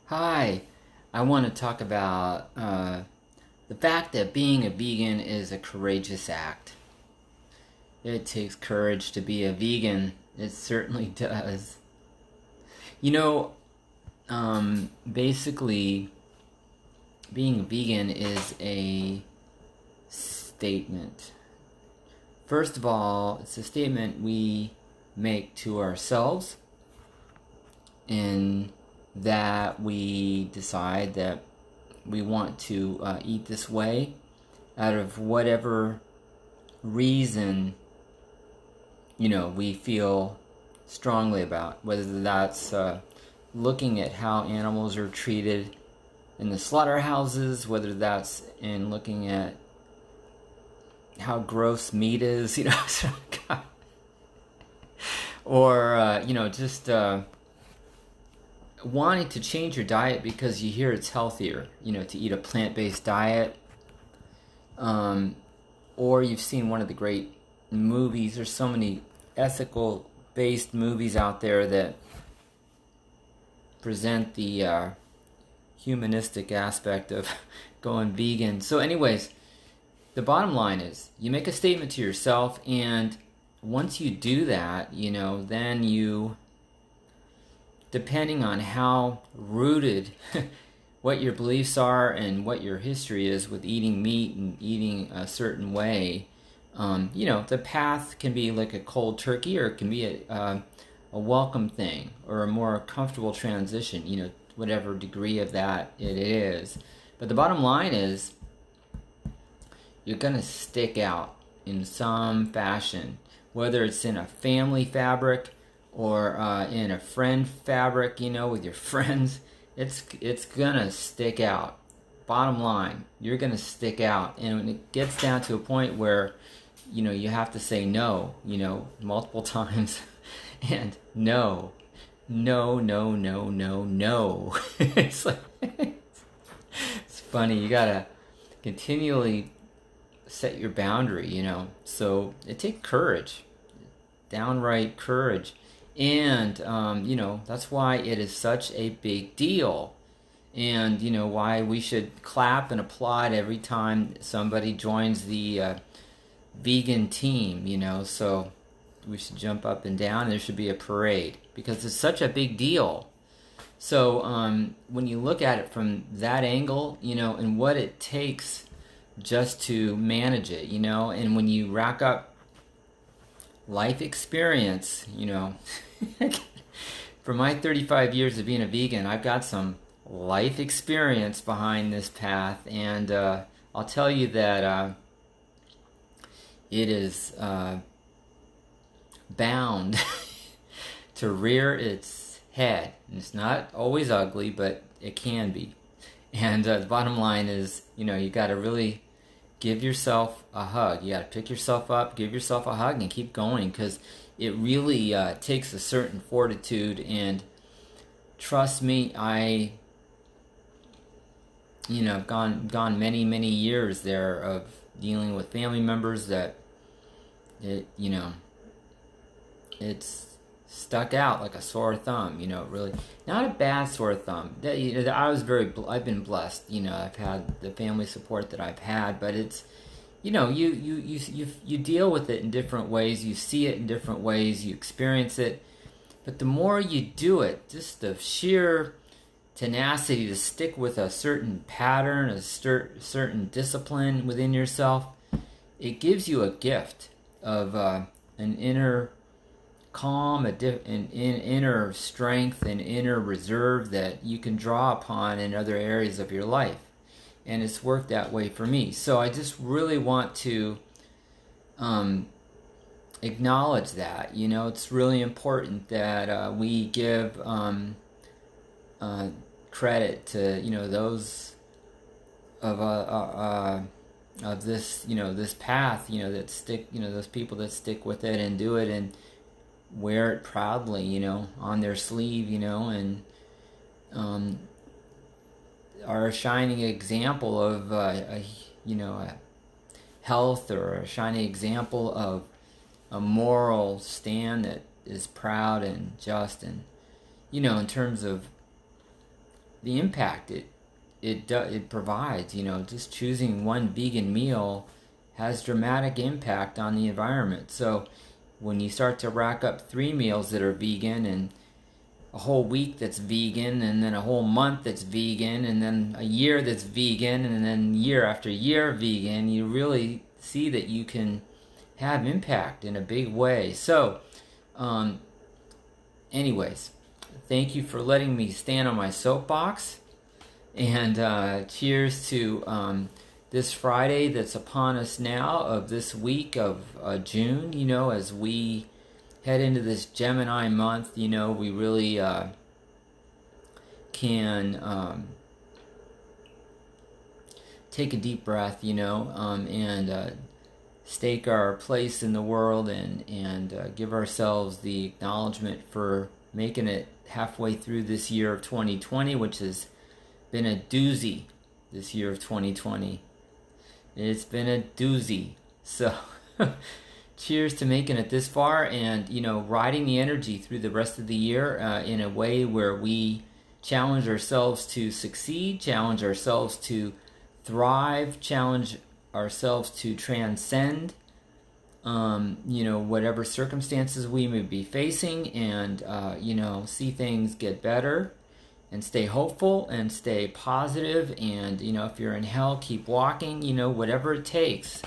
Hi, I want to talk about the fact that being a vegan is a courageous act. It takes courage to be a vegan. It certainly does. You know, basically, being a vegan is a statement. First of all, it's a statement we make to ourselves in that we decide that we want to eat this way out of whatever reason we feel strongly about, whether that's looking at how animals are treated in the slaughterhouses, whether that's in looking at how gross meat is, or just wanting to change your diet because you hear it's healthier, to eat a plant-based diet. Or you've seen one of the great movies. There's so many ethical based movies out there that present the humanistic aspect of going vegan. So anyways, the bottom line is you make a statement to yourself, and once you do that, then you, depending on how rooted what your beliefs are and what your history is with eating meat and eating a certain way, the path can be like a cold turkey, or it can be a welcome thing, or a more comfortable transition, whatever degree of that it is. But the bottom line is you're going to stick out in some fashion, whether it's in a family fabric or in a friend fabric, with your friends. It's gonna stick out. Bottom line, you're gonna stick out, and when it gets down to a point where you have to say no, multiple times, and no, no, no, no, no, no. It's like it's funny. You gotta continually set your boundary. So it takes courage, downright courage. And, that's why it is such a big deal. And, why we should clap and applaud every time somebody joins the vegan team, So we should jump up and down. There should be a parade because it's such a big deal. So when you look at it from that angle, and what it takes just to manage it, and when you rack up life experience, for my 35 years of being a vegan, I've got some life experience behind this path, and I'll tell you that it is bound to rear its head. And it's not always ugly, but it can be. And the bottom line is, you got to really give yourself a hug. You got to pick yourself up, give yourself a hug, and keep going, because it really takes a certain fortitude. And trust me, I've gone many years there of dealing with family members that it's stuck out like a sore thumb. Really not a bad sore thumb. I've been blessed. I've had the family support that I've had, but it's you deal with it in different ways. You see it in different ways. You experience it, but the more you do it, just the sheer tenacity to stick with a certain pattern, a certain discipline within yourself, it gives you a gift of an inner calm, an inner strength, and inner reserve that you can draw upon in other areas of your life. And it's worked that way for me. So I just really want to acknowledge that. It's really important that we give credit to those of this this path that stick, those people that stick with it and do it and wear it proudly, on their sleeve, and are a shining example of a health, or a shining example of a moral stand that is proud and just, and in terms of the impact it provides. Just choosing one vegan meal has dramatic impact on the environment. So when you start to rack up 3 meals that are vegan, and a whole week that's vegan, and then a whole month that's vegan, and then a year that's vegan, and then year after year vegan, you really see that you can have impact in a big way. So anyways, thank you for letting me stand on my soapbox, and cheers to this Friday that's upon us now of this week of June. As we head into this Gemini month, we really can take a deep breath, and stake our place in the world, and give ourselves the acknowledgement for making it halfway through this year of 2020, which has been a doozy. This year of 2020, it's been a doozy. So cheers to making it this far, and riding the energy through the rest of the year in a way where we challenge ourselves to succeed, challenge ourselves to thrive, challenge ourselves to transcend whatever circumstances we may be facing, and see things get better, and stay hopeful and stay positive, and if you're in hell, keep walking, whatever it takes.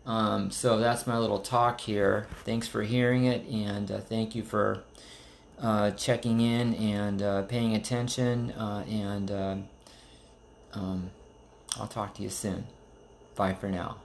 So that's my little talk here. Thanks for hearing it, and thank you for checking in and paying attention, and I'll talk to you soon. Bye for now.